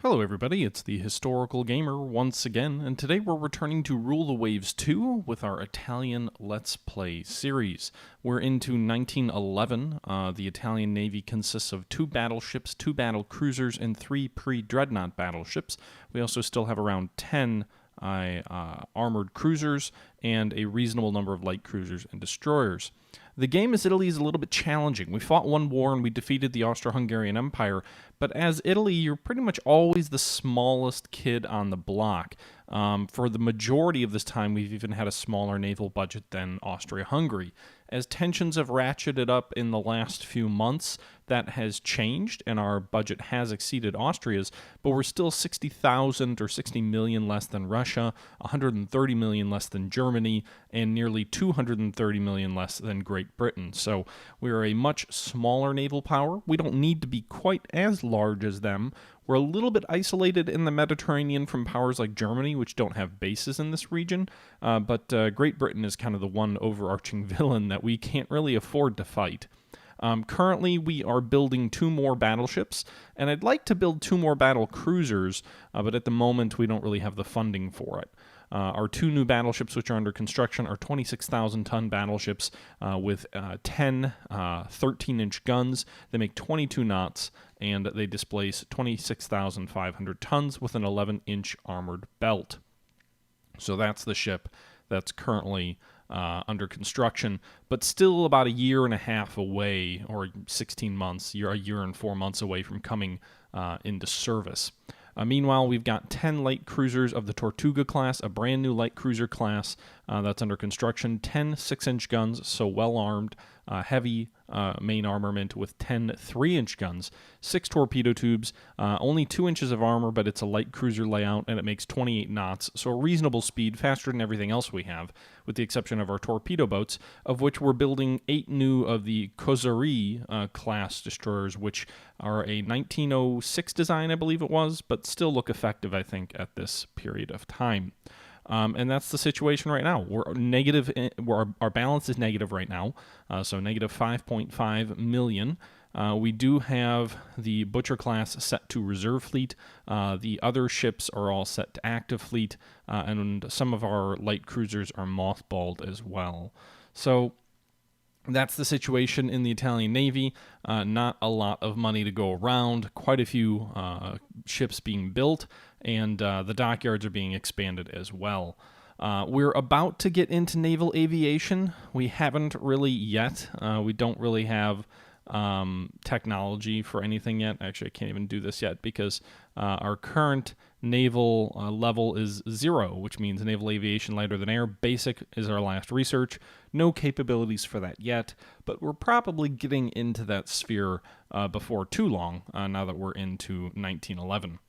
Hello everybody, it's the Historical Gamer once again, and today we're returning to Rule the Waves 2 with our Italian Let's Play series. We're into 1911. The Italian Navy consists of 2 battleships, 2 battle cruisers, and 3 pre-dreadnought battleships. We also still have around 10 armored cruisers and a reasonable number of light cruisers and destroyers. The game as Italy is a little bit challenging. We fought one war and we defeated the Austro-Hungarian Empire, but as Italy, you're pretty much always the smallest kid on the block. For the majority of this time, we've even had a smaller naval budget than Austria-Hungary. As tensions have ratcheted up in the last few months, that has changed, and our budget has exceeded Austria's, but we're still 60,000 or 60 million less than Russia, 130 million less than Germany, and nearly 230 million less than Great Britain. So we're a much smaller naval power. We don't need to be quite as large as them. We're a little bit isolated in the Mediterranean from powers like Germany, which don't have bases in this region, but Great Britain is kind of the one overarching villain that we can't really afford to fight. Currently, we are building 2 more battleships, and I'd like to build 2 more battle cruisers, but at the moment we don't really have the funding for it. Our 2 new battleships, which are under construction, are 26,000-ton battleships with 10 13-inch guns. They make 22 knots, and they displace 26,500 tons with an 11-inch armored belt. So that's the ship that's currently under construction, but still about a year and a half away, or 16 months, a year and 4 months away from coming into service. Meanwhile, we've got 10 light cruisers of the Tortuga class, a brand new light cruiser class that's under construction, 10 6-inch guns, so well armed, heavy main armament with 10 3-inch guns, 6 torpedo tubes, only 2 inches of armor, but it's a light cruiser layout, and it makes 28 knots, so a reasonable speed, faster than everything else we have, with the exception of our torpedo boats, of which we're building 8 new of the Kozari class destroyers, which are a 1906 design, I believe it was, but still look effective, I think, at this period of time. And that's the situation right now. We're negative. Our balance is negative right now, so negative 5.5 million. We do have the Butcher class set to reserve fleet. The other ships are all set to active fleet, and some of our light cruisers are mothballed as well. So that's the situation in the Italian Navy. Not a lot of money to go around. Quite a few ships being built, and the dockyards are being expanded as well. We're about to get into naval aviation. We haven't really yet. We don't really have technology for anything yet. Actually, I can't even do this yet because our current naval level is 0, which means naval aviation lighter than air. Basic is our last research. No capabilities for that yet, but we're probably getting into that sphere before too long, now that we're into 1911.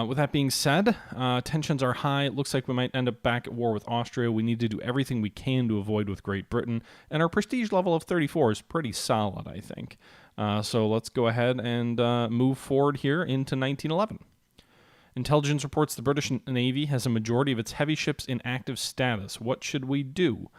With that being said, tensions are high. It looks like we might end up back at war with Austria. We need to do everything we can to avoid with Great Britain, and our prestige level of 34 is pretty solid, I think. So let's go ahead and move forward here into 1911. Intelligence reports the British Navy has a majority of its heavy ships in active status. What should we do?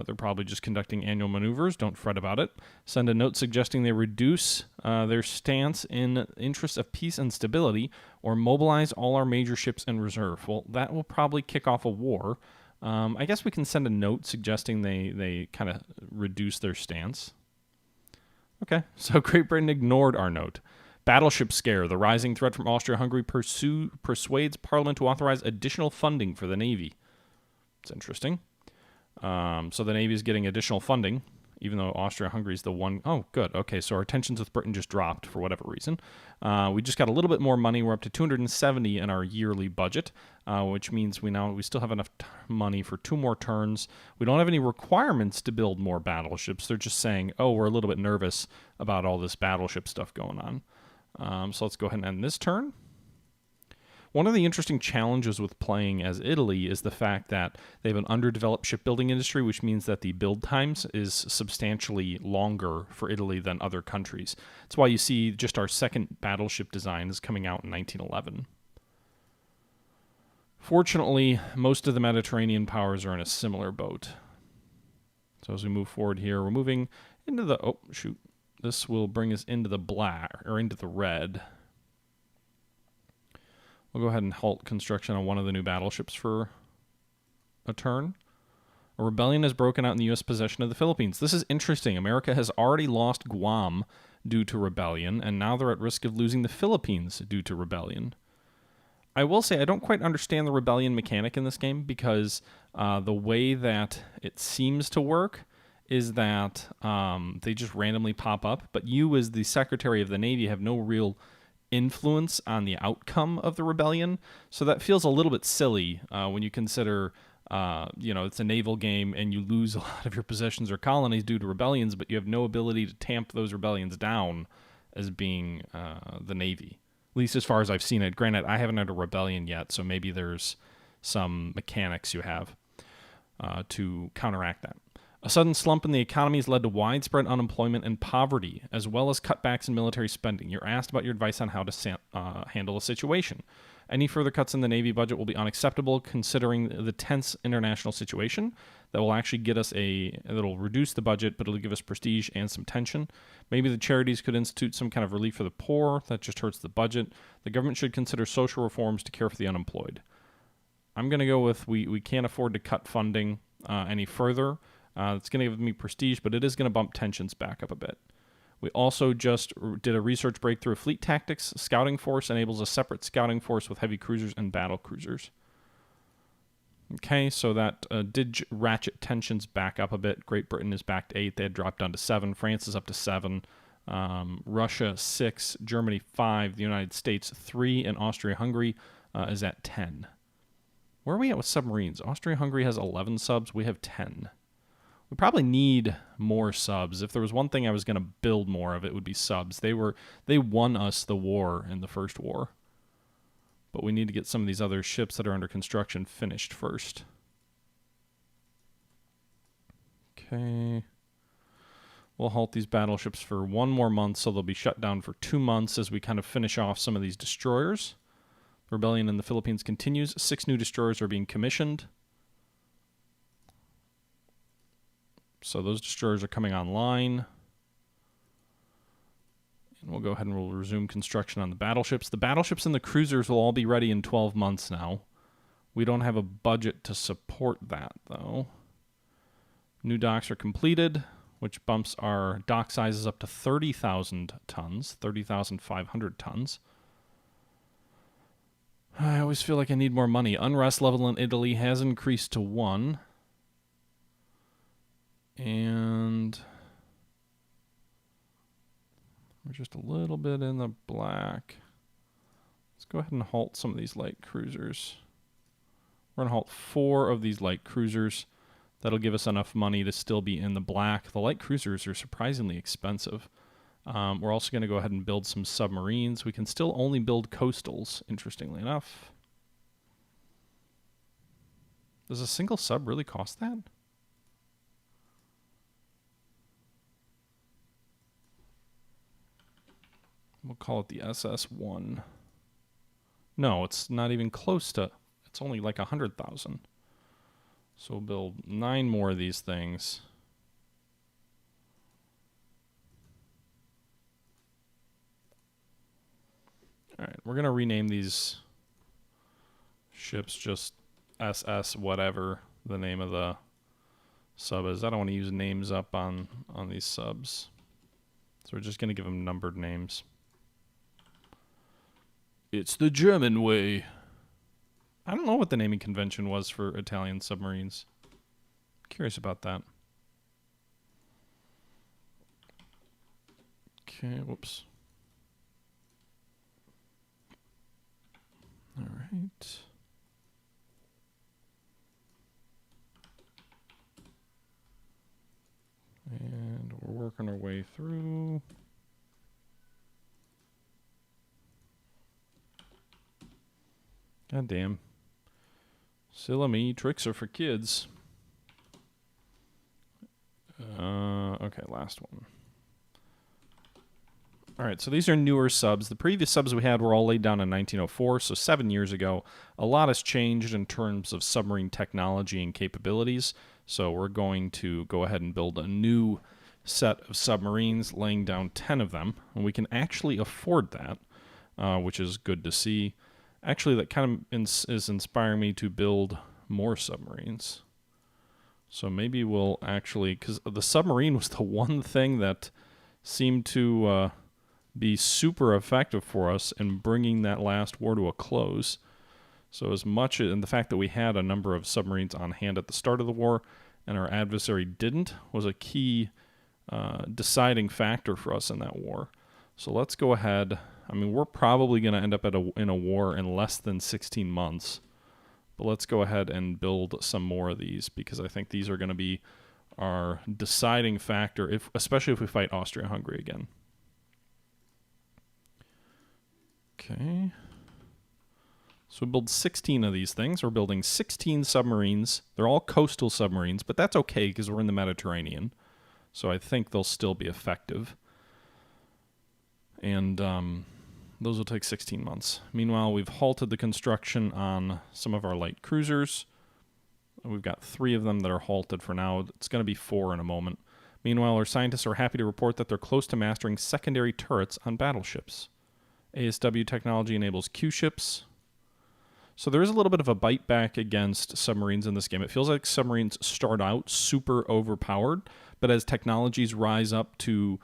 They're probably just conducting annual maneuvers. Don't fret about it. Send a note suggesting they reduce their stance in interest of peace and stability, or mobilize all our major ships in reserve. Well, that will probably kick off a war. I guess we can send a note suggesting they kind of reduce their stance. Okay, so Great Britain ignored our note. Battleship scare. The rising threat from Austria-Hungary persuades Parliament to authorize additional funding for the Navy. It's interesting. So the Navy is getting additional funding, even though Austria-Hungary is the one. Oh, good. Okay, so our tensions with Britain just dropped for whatever reason. We just got a little bit more money. We're up to 270 in our yearly budget, which means we still have enough money for 2 more turns. We don't have any requirements to build more battleships. They're just saying, oh, we're a little bit nervous about all this battleship stuff going on. So let's go ahead and end this turn. One of the interesting challenges with playing as Italy is the fact that they have an underdeveloped shipbuilding industry, which means that the build times is substantially longer for Italy than other countries. That's why you see just our second battleship design is coming out in 1911. Fortunately, most of the Mediterranean powers are in a similar boat. So as we move forward here, we're moving into the... Oh, shoot. This will bring us into the black, or into the red. We'll go ahead and halt construction on one of the new battleships for a turn. A rebellion has broken out in the U.S. possession of the Philippines. This is interesting. America has already lost Guam due to rebellion, and now they're at risk of losing the Philippines due to rebellion. I will say I don't quite understand the rebellion mechanic in this game, because the way that it seems to work is that they just randomly pop up, but you as the Secretary of the Navy have no real influence on the outcome of the rebellion, so that feels a little bit silly when you consider it's a naval game and you lose a lot of your possessions or colonies due to rebellions, but you have no ability to tamp those rebellions down as being the Navy. At least as far as I've seen it. Granted, I haven't had a rebellion yet, so maybe there's some mechanics you have to counteract that. A sudden slump in the economy has led to widespread unemployment and poverty, as well as cutbacks in military spending. You're asked about your advice on how to handle a situation. Any further cuts in the Navy budget will be unacceptable considering the tense international situation. That will actually get us it'll reduce the budget, but it'll give us prestige and some tension. Maybe the charities could institute some kind of relief for the poor. That just hurts the budget. The government should consider social reforms to care for the unemployed. I'm going to go with we can't afford to cut funding any further. It's going to give me prestige, but it is going to bump tensions back up a bit. We also just did a research breakthrough of fleet tactics. Scouting force enables a separate scouting force with heavy cruisers and battle cruisers. Okay, so that did ratchet tensions back up a bit. Great Britain is back to 8. They had dropped down to 7. France is up to 7. Russia 6. Germany 5. The United States 3. And Austria-Hungary is at 10. Where are we at with submarines? Austria-Hungary has 11 subs. We have 10. We probably need more subs. If there was one thing I was going to build more of, it would be subs. They won us the war in the first war. But we need to get some of these other ships that are under construction finished first. Okay. We'll halt these battleships for 1 more month, so they'll be shut down for 2 months as we kind of finish off some of these destroyers. The rebellion in the Philippines continues. 6 new destroyers are being commissioned. So those destroyers are coming online. And we'll go ahead and we'll resume construction on the battleships. The battleships and the cruisers will all be ready in 12 months now. We don't have a budget to support that, though. New docks are completed, which bumps our dock sizes up to 30,000 tons, 30,500 tons. I always feel like I need more money. Unrest level in Italy has increased to 1. And we're just a little bit in the black. Let's go ahead and halt some of these light cruisers. We're going to halt 4 of these light cruisers. That'll give us enough money to still be in the black. The light cruisers are surprisingly expensive. We're also going to go ahead and build some submarines. We can still only build coastals, interestingly enough. Does a single sub really cost that? We'll call it the SS1. No, it's not even close to... It's only like 100,000. So we'll build 9 more of these things. Alright, we're going to rename these ships just SS whatever the name of the sub is. I don't want to use names up on these subs. So we're just going to give them numbered names. It's the German way. I don't know what the naming convention was for Italian submarines. Curious about that. Okay, whoops. All right. And we're working our way through. God damn. Silly me, tricks are for kids. Okay, last one. Alright, so these are newer subs. The previous subs we had were all laid down in 1904, so 7 years ago. A lot has changed in terms of submarine technology and capabilities, so we're going to go ahead and build a new set of submarines, laying down 10 of them, and we can actually afford that, which is good to see. Actually, that kind of is inspiring me to build more submarines. So maybe we'll actually, because the submarine was the one thing that seemed to be super effective for us in bringing that last war to a close. So as much, and the fact that we had a number of submarines on hand at the start of the war and our adversary didn't, was a key deciding factor for us in that war. So let's go ahead. I mean, we're probably going to end up in a war in less than 16 months. But let's go ahead and build some more of these, because I think these are going to be our deciding factor, especially if we fight Austria-Hungary again. Okay. So we build 16 of these things. We're building 16 submarines. They're all coastal submarines, but that's okay because we're in the Mediterranean. So I think they'll still be effective. And those will take 16 months. Meanwhile, we've halted the construction on some of our light cruisers. We've got 3 of them that are halted for now. It's going to be 4 in a moment. Meanwhile, our scientists are happy to report that they're close to mastering secondary turrets on battleships. ASW technology enables Q-ships. So there is a little bit of a bite back against submarines in this game. It feels like submarines start out super overpowered, but as technologies rise up to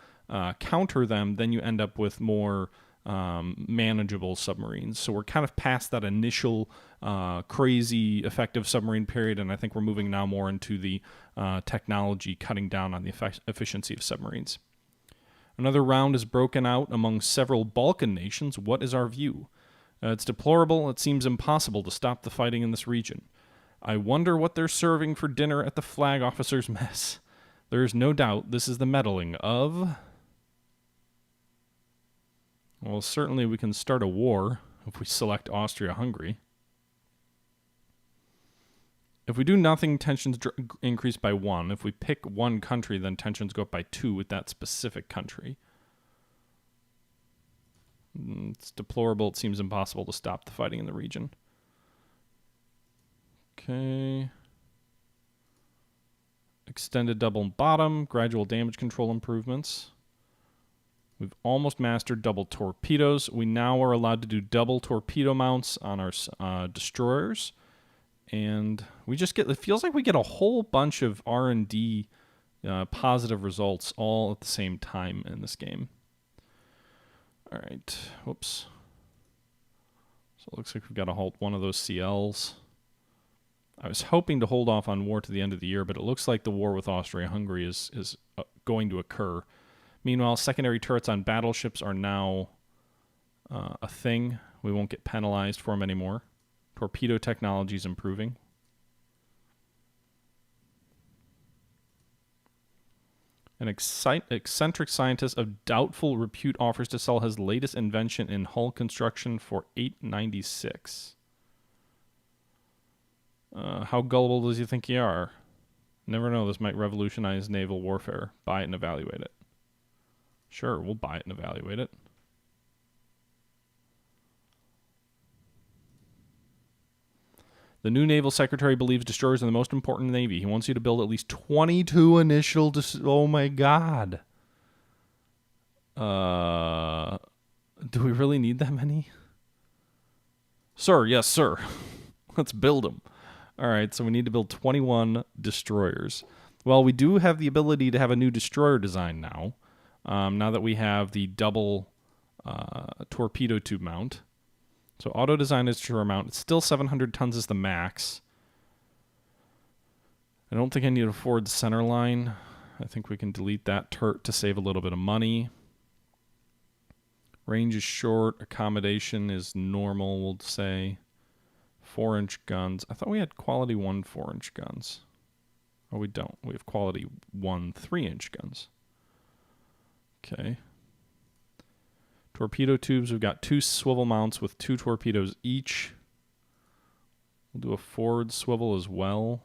counter them, then you end up with more manageable submarines. So we're kind of past that initial crazy effective submarine period, and I think we're moving now more into the technology cutting down on the efficiency of submarines. Another round is broken out among several Balkan nations. What is our view? It's deplorable. It seems impossible to stop the fighting in this region. I wonder what they're serving for dinner at the flag officer's mess. There is no doubt this is the meddling of... Well, certainly we can start a war if we select Austria-Hungary. If we do nothing, tensions increase by 1. If we pick one country, then tensions go up by 2 with that specific country. It's deplorable. It seems impossible to stop the fighting in the region. Okay. Extended double bottom, gradual damage control improvements. We've almost mastered double torpedoes. We now are allowed to do double torpedo mounts on our destroyers. And we just get, it feels like we get a whole bunch of R&D positive results all at the same time in this game. All right, whoops. So it looks like we've got to halt one of those CLs. I was hoping to hold off on war to the end of the year, but it looks like the war with Austria-Hungary is going to occur. Meanwhile, secondary turrets on battleships are now a thing. We won't get penalized for them anymore. Torpedo technology is improving. An eccentric scientist of doubtful repute offers to sell his latest invention in hull construction for $896. How gullible does he think you are? Never know, this might revolutionize naval warfare. Buy it and evaluate it. Sure, we'll buy it and evaluate it. The new naval secretary believes destroyers are the most important in the Navy. He wants you to build at least 22 initial... Oh, my God. Do we really need that many? Sir, yes, sir. Let's build them. All right, so we need to build 21 destroyers. Well, we do have the ability to have a new destroyer design now. Now that we have the double torpedo tube mount. So auto design is destroyer mount. It's still 700 tons is the max. I don't think I need a forward center line. I think we can delete that turret to save a little bit of money. Range is short. Accommodation is normal, we'll say. 4-inch guns. I thought we had quality 1 4-inch guns. Oh, we don't. We have quality 1 3-inch guns. Okay. Torpedo tubes, we've got 2 swivel mounts with 2 torpedoes each. We'll do a forward swivel as well.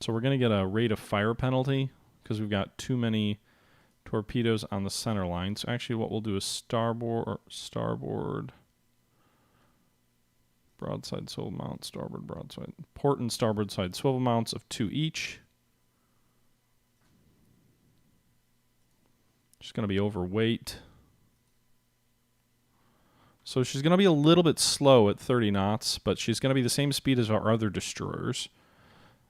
So we're going to get a rate of fire penalty because we've got too many torpedoes on the center line. So actually what we'll do is starboard, broadside swivel mount, starboard broadside. Port and starboard side swivel mounts of 2 each. Just going to be overweight. So she's going to be a little bit slow at 30 knots, but she's going to be the same speed as our other destroyers.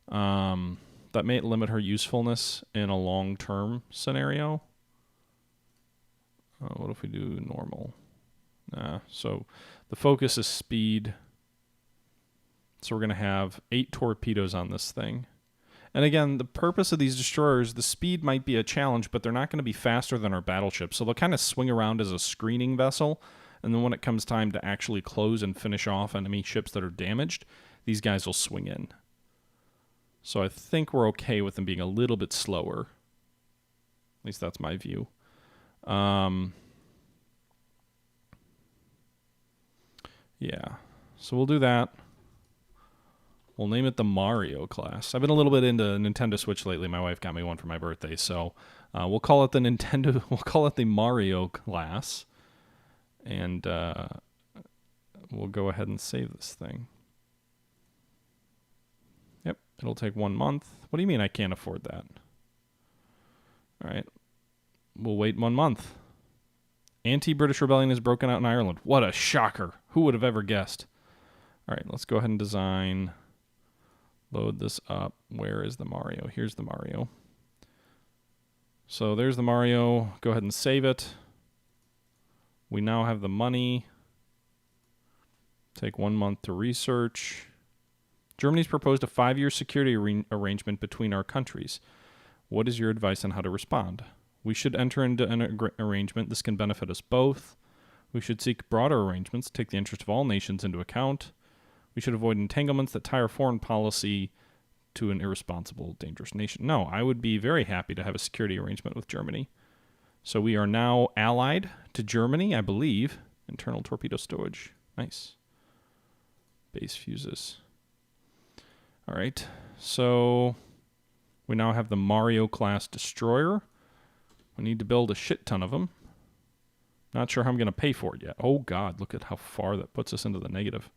That may limit her usefulness in a long-term scenario. What if we do normal? So the focus is speed. So we're going to have 8 torpedoes on this thing. And again, the purpose of these destroyers, the speed might be a challenge, but they're not going to be faster than our battleships. So they'll kind of swing around as a screening vessel. And then when it comes time to actually close and finish off enemy ships that are damaged, these guys will swing in. So I think we're okay with them being a little bit slower. At least that's my view. Yeah, so we'll do that. We'll name it the Mario class. I've been a little bit into Nintendo Switch lately. My wife got me one for my birthday, so we'll call it the Nintendo. We'll call it the Mario class, and we'll go ahead and save this thing. Yep, it'll take 1 month. What do you mean I can't afford that? All right, we'll wait 1 month. Anti-British rebellion has broken out in Ireland. What a shocker. Who would have ever guessed? All right, let's go ahead and design. Load this up. Where is the Mario? Here's the Mario. So there's the Mario. Go ahead and save it. We now have the money. Take 1 month to research. Germany's proposed a 5-year security arrangement between our countries. What is your advice on how to respond? We should enter into an arrangement. This can benefit us both. We should seek broader arrangements, take the interest of all nations into account. We should avoid entanglements that tie our foreign policy to an irresponsible, dangerous nation. No, I would be very happy to have a security arrangement with Germany. So we are now allied to Germany, I believe. Internal torpedo stowage. Nice. Base fuses. All right. So we now have the Mario class destroyer. We need to build a shit ton of them. Not sure how I'm going to pay for it yet. Oh, God, look at how far that puts us into the negative.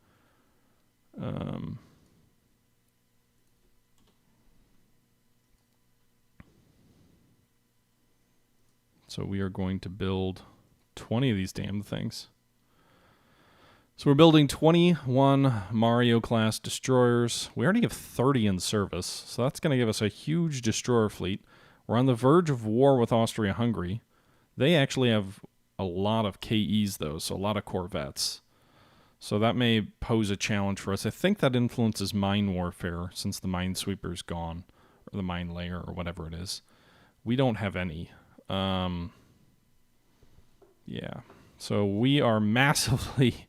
So we are going to build 20 of these damn things. So we're building 21 Mario class destroyers. We already have 30 in service, so that's going to give us a huge destroyer fleet. We're on the verge of war with Austria-Hungary. They actually have a lot of KEs, though, so a lot of corvettes. So that may pose a challenge for us. I think that influences mine warfare, since the minesweeper's gone, or the mine layer, or whatever it is. We don't have any. Yeah. So we are massively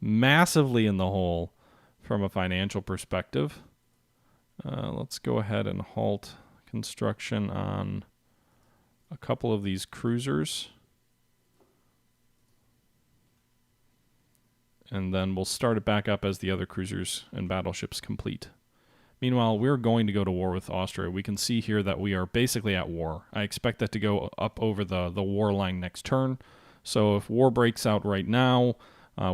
in the hole from a financial perspective. Let's go ahead and halt construction on a couple of these cruisers. And then we'll start it back up as the other cruisers and battleships complete. Meanwhile, we're going to go to war with Austria. We can see here that we are basically at war. I expect that to go up over the war line next turn. So if war breaks out right now,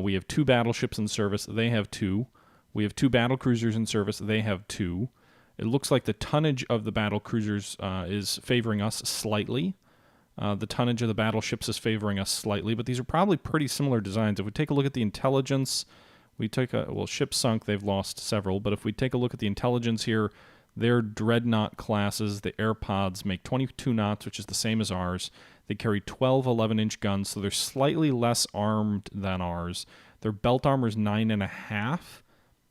we have 2 battleships in service. They have 2. We have 2 battle cruisers in service. They have 2. It looks like the tonnage of the battle cruisers is favoring us slightly. The tonnage of the battleships is favoring us slightly, but these are probably pretty similar designs. If we take a look at the intelligence, we take ships sunk, they've lost several, but if we take a look at the intelligence here, their dreadnought classes, the air pods, make 22 knots, which is the same as ours. They carry 12 11-inch guns, so they're slightly less armed than ours. Their belt armor is 9.5,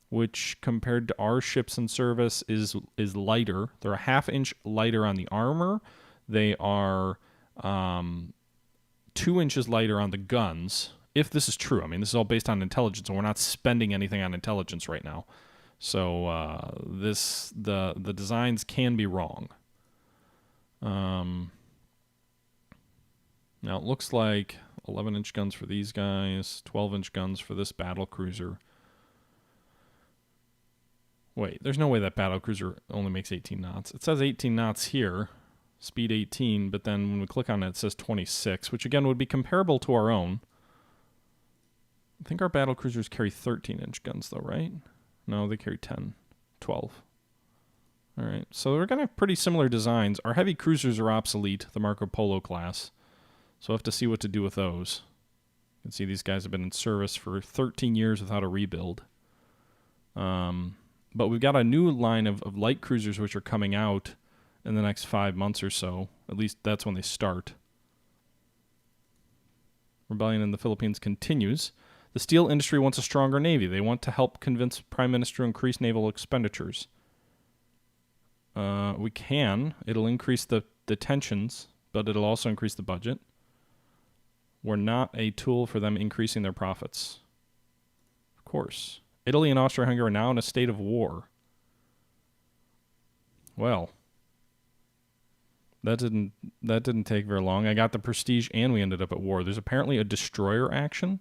which compared to our ships in service is lighter. They're a half-inch lighter on the armor. They are 2 inches lighter on the guns, if this is true. I mean, this is all based on intelligence, and we're not spending anything on intelligence right now. So the designs can be wrong. Now it looks like 11-inch guns for these guys, 12-inch guns for this battle cruiser. Wait, there's no way that battle cruiser only makes 18 knots. It says 18 knots here, speed 18, but then when we click on it, it says 26, which again would be comparable to our own. I think our battle cruisers carry 13-inch guns though, right? No, they carry 10, 12. All right, so we're going to have pretty similar designs. Our heavy cruisers are obsolete, the Marco Polo class, so we'll have to see what to do with those. You can see these guys have been in service for 13 years without a rebuild. But we've got a new line of light cruisers which are coming out in the next 5 months or so. At least that's when they start. Rebellion in the Philippines continues. The steel industry wants a stronger navy. They want to help convince Prime Minister to increase naval expenditures. We can. It'll increase the tensions, but it'll also increase the budget. We're not a tool for them increasing their profits. Of course. Italy and Austro-Hungary are now in a state of war. Well, that didn't take very long. I got the prestige and we ended up at war. There's apparently a destroyer action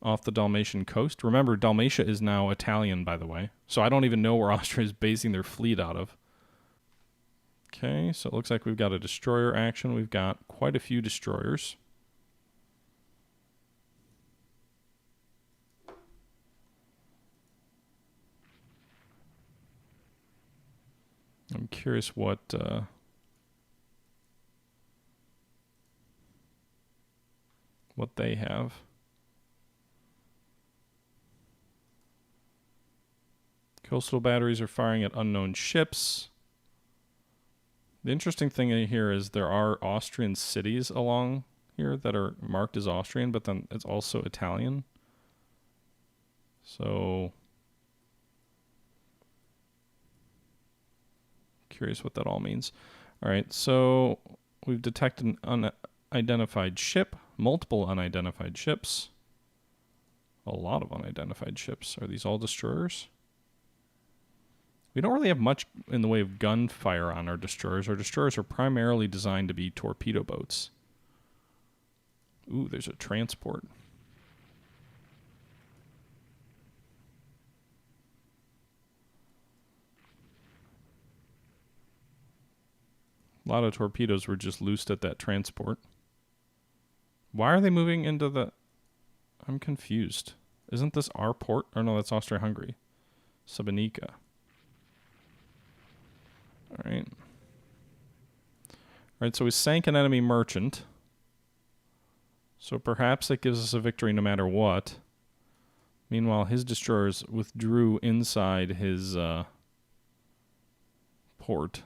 off the Dalmatian coast. Remember, Dalmatia is now Italian, by the way. So I don't even know where Austria is basing their fleet out of. Okay, so it looks like we've got a destroyer action. We've got quite a few destroyers. I'm curious what they have. Coastal batteries are firing at unknown ships. The interesting thing here is there are Austrian cities along here that are marked as Austrian, but then it's also Italian. So curious what that all means. All right, so we've detected an unidentified ship, multiple unidentified ships, a lot of unidentified ships. Are these all destroyers? We don't really have much in the way of gunfire on our destroyers. Our destroyers are primarily designed to be torpedo boats. Ooh, there's a transport. A lot of torpedoes were just loosed at that transport. Why are they moving into the... I'm confused. Isn't this our port? Or no, that's Austria-Hungary. Sabanica. Alright. Alright, so we sank an enemy merchant. So perhaps it gives us a victory no matter what. Meanwhile, his destroyers withdrew inside his port.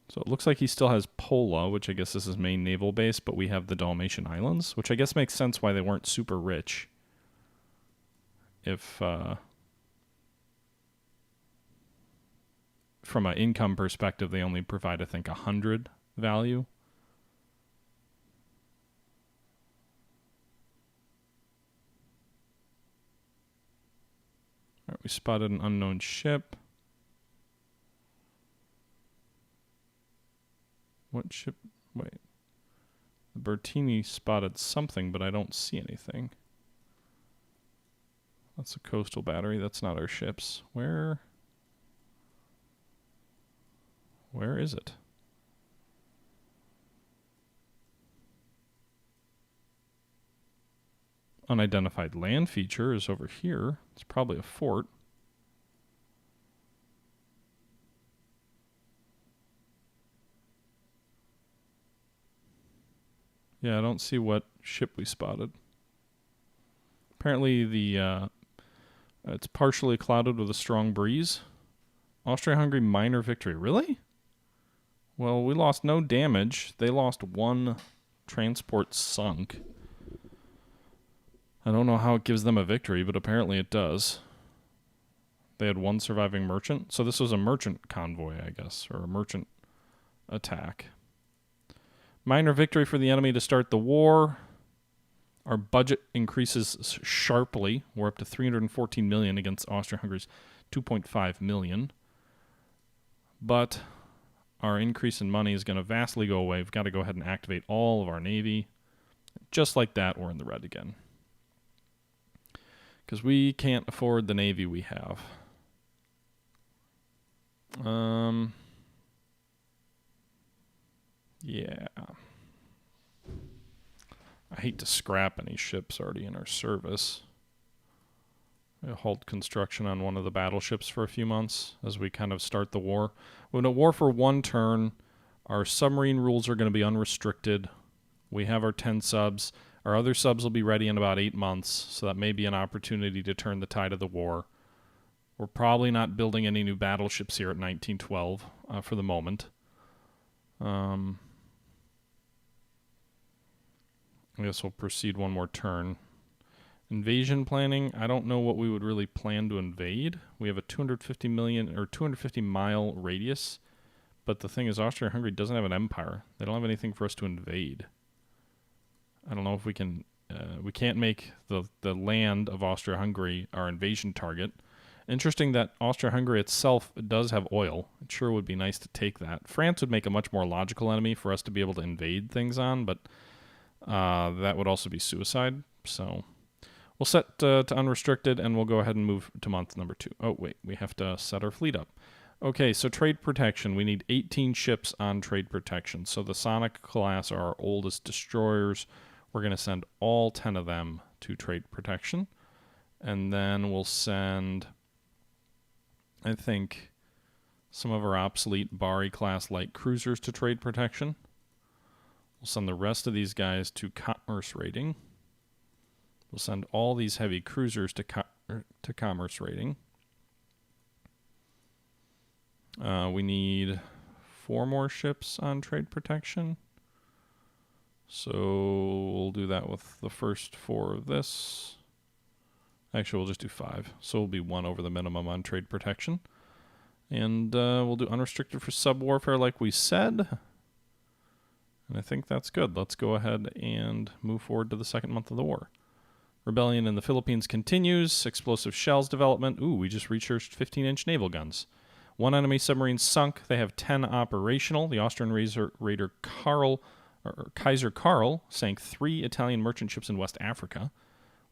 So it looks like he still has Pola, which I guess is his main naval base, but we have the Dalmatian Islands, which I guess makes sense why they weren't super rich. If, from an income perspective, they only provide, I think, 100 value. All right, we spotted an unknown ship. What ship? Wait. The Bertini spotted something, but I don't see anything. That's a coastal battery. That's not our ships. Where is it? Unidentified land feature is over here. It's probably a fort. Yeah, I don't see what ship we spotted. Apparently it's partially clouded with a strong breeze. Austria-Hungary minor victory. Really? Well, we lost no damage. They lost one transport sunk. I don't know how it gives them a victory, but apparently it does. They had one surviving merchant. So this was a merchant convoy, I guess, or a merchant attack. Minor victory for the enemy to start the war. Our budget increases sharply. We're up to 314 million against Austria-Hungary's 2.5 million. But our increase in money is going to vastly go away. We've got to go ahead and activate all of our navy. Just like that, we're in the red again. Because we can't afford the navy we have. Yeah. I hate to scrap any ships already in our service. We'll halt construction on one of the battleships for a few months as we kind of start the war. We're in a war for one turn. Our submarine rules are going to be unrestricted. We have our 10 subs. Our other subs will be ready in about 8 months, so that may be an opportunity to turn the tide of the war. We're probably not building any new battleships here at 1912 for the moment. I guess we'll proceed one more turn. Invasion planning, I don't know what we would really plan to invade. We have a 250 mile radius, but the thing is Austria-Hungary doesn't have an empire. They don't have anything for us to invade. I don't know if we can, we can't make the land of Austria-Hungary our invasion target. Interesting that Austria-Hungary itself does have oil. It sure would be nice to take that. France would make a much more logical enemy for us to be able to invade things on, but that would also be suicide. So we'll set to unrestricted, and we'll go ahead and move to month number 2. Oh, wait, we have to set our fleet up. Okay, so trade protection. We need 18 ships on trade protection. So the Sonic class are our oldest destroyers. We're going to send all 10 of them to trade protection. And then we'll send, I think, some of our obsolete Bari-class light cruisers to trade protection. We'll send the rest of these guys to commerce rating. We'll send all these heavy cruisers to commerce rating. We need 4 more ships on trade protection. So we'll do that with the first 4 of this. Actually, we'll just do 5. So we'll be 1 over the minimum on trade protection. And we'll do unrestricted for sub-warfare like we said. And I think that's good. Let's go ahead and move forward to the second month of the war. Rebellion in the Philippines continues. Explosive shells development. Ooh, we just researched 15-inch naval guns. 1 enemy submarine sunk. They have 10 operational. The Austrian raider Kaiser Karl sank 3 Italian merchant ships in West Africa.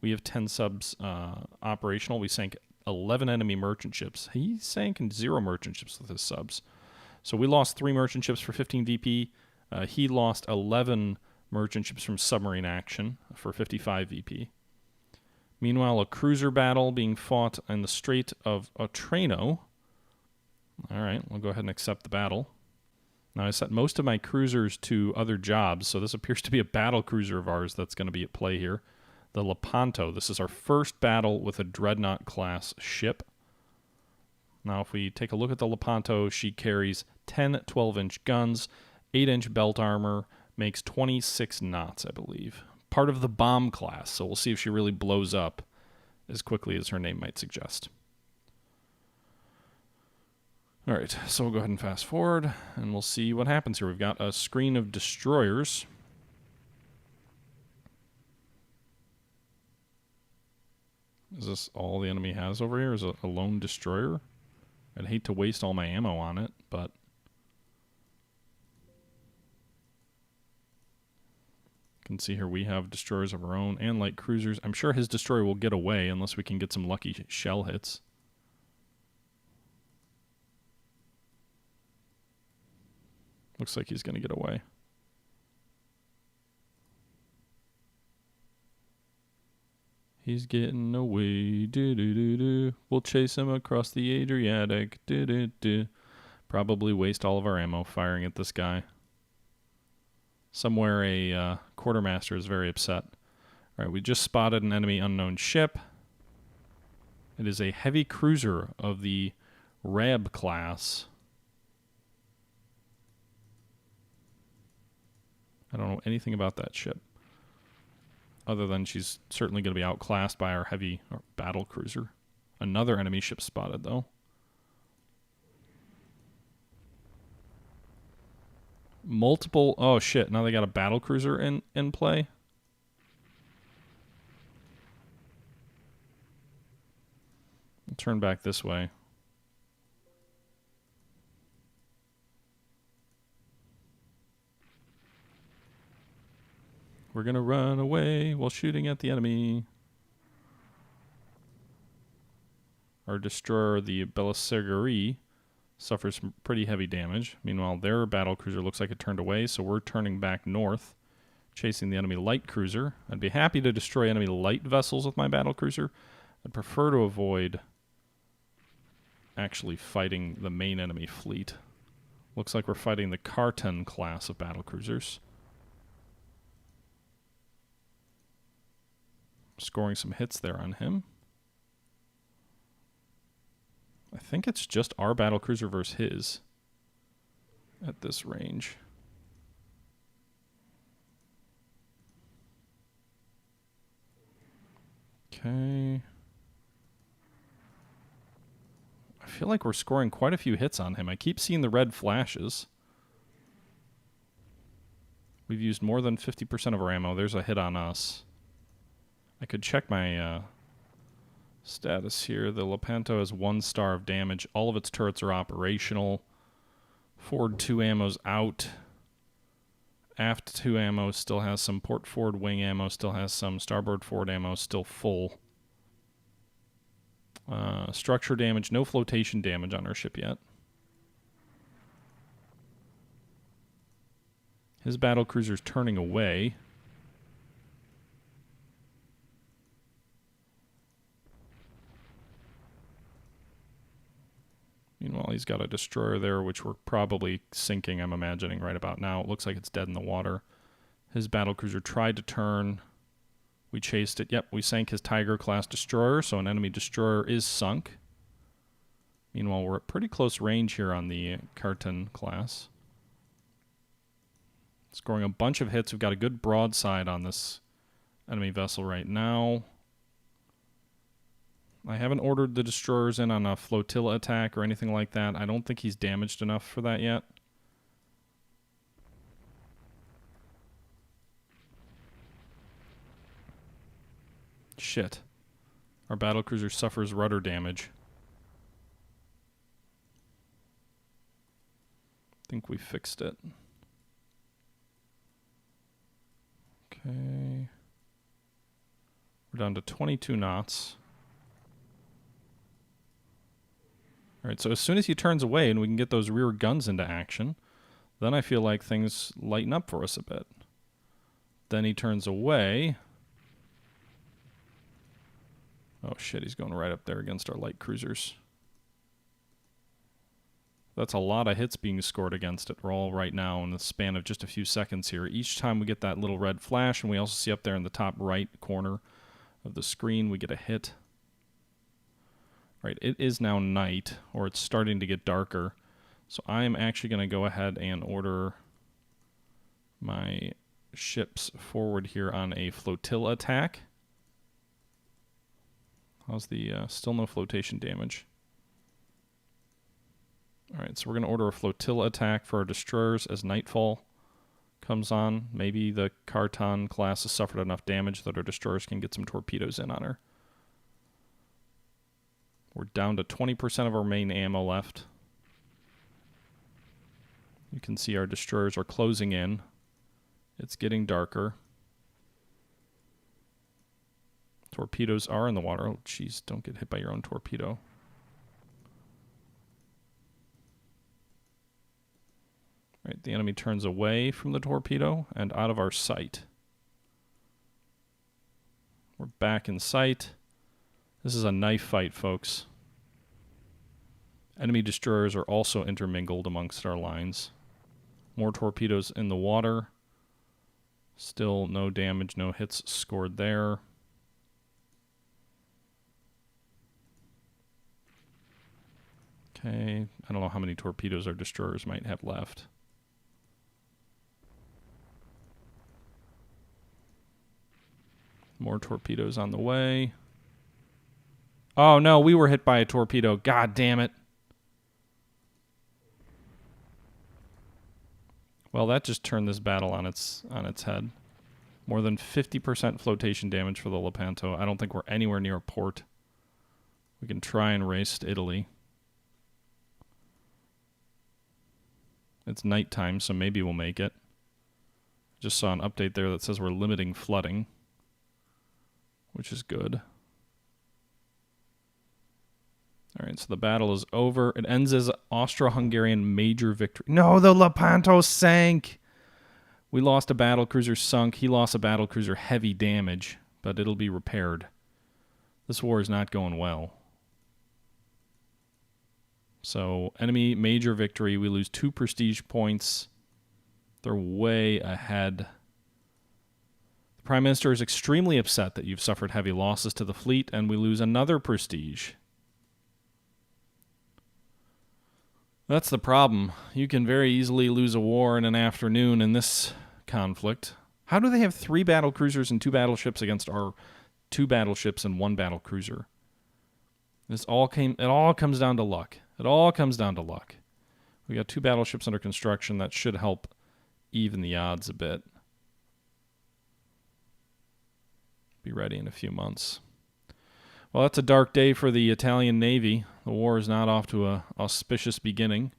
We have 10 subs operational. We sank 11 enemy merchant ships. He sank 0 merchant ships with his subs. So we lost 3 merchant ships for 15 VP. He lost 11 merchant ships from submarine action for 55 VP. Meanwhile, a cruiser battle being fought in the Strait of Otranto. All right, we'll go ahead and accept the battle. Now, I set most of my cruisers to other jobs, so this appears to be a battle cruiser of ours that's going to be at play here. The Lepanto. This is our first battle with a Dreadnought-class ship. Now, if we take a look at the Lepanto, she carries 10 12-inch guns, 8-inch belt armor, makes 26 knots, I believe. Part of the bomb class, so we'll see if she really blows up as quickly as her name might suggest. All right, so we'll go ahead and fast forward, and we'll see what happens here. We've got a screen of destroyers. Is this all the enemy has over here? Is it a lone destroyer? I'd hate to waste all my ammo on it, but you can see here we have destroyers of our own and light cruisers. I'm sure his destroyer will get away unless we can get some lucky shell hits. Looks like he's going to get away. He's getting away. Do-do-do-do. We'll chase him across the Adriatic. Do-do-do. Probably waste all of our ammo firing at this guy. Somewhere a quartermaster is very upset. All right, we just spotted an enemy unknown ship. It is a heavy cruiser of the Rab class. I don't know anything about that ship, other than she's certainly going to be outclassed by our heavy battle cruiser. Another enemy ship spotted, though. Multiple... Oh, shit. Now they got a battle cruiser in play. I'll turn back this way. We're going to run away while shooting at the enemy. Our destroyer, the Belisarius, suffers some pretty heavy damage. Meanwhile, their battle cruiser looks like it turned away, so we're turning back north, chasing the enemy light cruiser. I'd be happy to destroy enemy light vessels with my battle cruiser. I'd prefer to avoid actually fighting the main enemy fleet. Looks like we're fighting the Khartoum class of battlecruisers. Scoring some hits there on him. I think it's just our battlecruiser versus his at this range. Okay. I feel like we're scoring quite a few hits on him. I keep seeing the red flashes. We've used more than 50% of our ammo. There's a hit on us. I could check my status here. The Lepanto has 1 star of damage. All of its turrets are operational. Forward 2 ammo's out. Aft 2 ammo still has some. Port forward wing ammo still has some. Starboard forward ammo still full. Structure damage, no flotation damage on our ship yet. His battlecruiser's turning away. Meanwhile, he's got a destroyer there, which we're probably sinking, I'm imagining, right about now. It looks like it's dead in the water. His battlecruiser tried to turn. We chased it. Yep, we sank his Tiger-class destroyer, so an enemy destroyer is sunk. Meanwhile, we're at pretty close range here on the Khartoum class. Scoring a bunch of hits. We've got a good broadside on this enemy vessel right now. I haven't ordered the destroyers in on a Flotilla Attack or anything like that. I don't think he's damaged enough for that yet. Shit. Our battlecruiser suffers rudder damage. I think we fixed it. Okay. We're down to 22 knots. Alright, so as soon as he turns away and we can get those rear guns into action, then I feel like things lighten up for us a bit. Then he turns away. Oh shit, he's going right up there against our light cruisers. That's a lot of hits being scored against it. We're all right now in the span of just a few seconds here. Each time we get that little red flash, and we also see up there in the top right corner of the screen, we get a hit. Right, it is now night, or it's starting to get darker. So I am actually going to go ahead and order my ships forward here on a Flotilla Attack. How's the, still no flotation damage. Alright, so we're going to order a Flotilla Attack for our destroyers as nightfall comes on. Maybe the Khartoum class has suffered enough damage that our destroyers can get some torpedoes in on her. We're down to 20% of our main ammo left. You can see our destroyers are closing in. It's getting darker. Torpedoes are in the water. Oh, jeez, don't get hit by your own torpedo. Right, the enemy turns away from the torpedo and out of our sight. We're back in sight. This is a knife fight, folks. Enemy destroyers are also intermingled amongst our lines. More torpedoes in the water. Still no damage, no hits scored there. Okay, I don't know how many torpedoes our destroyers might have left. More torpedoes on the way. Oh no, we were hit by a torpedo. God damn it. Well, that just turned this battle on its head. More than 50% flotation damage for the Lepanto. I don't think we're anywhere near a port. We can try and race to Italy. It's nighttime, so maybe we'll make it. Just saw an update there that says we're limiting flooding, which is good. Alright, so the battle is over. It ends as Austro-Hungarian major victory. No, the Lepanto sank! We lost a battlecruiser sunk. He lost a battlecruiser heavy damage, but it'll be repaired. This war is not going well. So enemy major victory. We lose 2 prestige points. They're way ahead. The Prime Minister is extremely upset that you've suffered heavy losses to the fleet, and we lose another prestige. That's the problem. You can very easily lose a war in an afternoon in this conflict. How do they have 3 battle cruisers and 2 battleships against our 2 battleships and 1 battle cruiser? It all comes down to luck. It all comes down to luck. We got 2 battleships under construction. That should help even the odds a bit. Be ready in a few months. Well, that's a dark day for the Italian Navy. The war is not off to an auspicious beginning.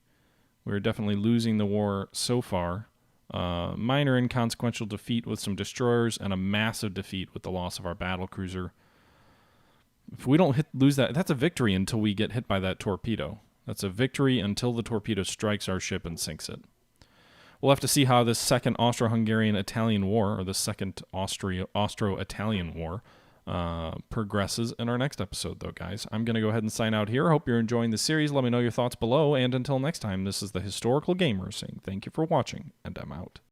We're definitely losing the war so far. Minor inconsequential defeat with some destroyers and a massive defeat with the loss of our battlecruiser. If we don't lose that, that's a victory until we get hit by that torpedo. That's a victory until the torpedo strikes our ship and sinks it. We'll have to see how this second Austro-Hungarian Italian War, or the second Austro-Italian War, progresses in our next episode, though, guys. I'm going to go ahead and sign out here. Hope you're enjoying the series. Let me know your thoughts below. And until next time, this is the Historical Gamer saying thank you for watching, and I'm out.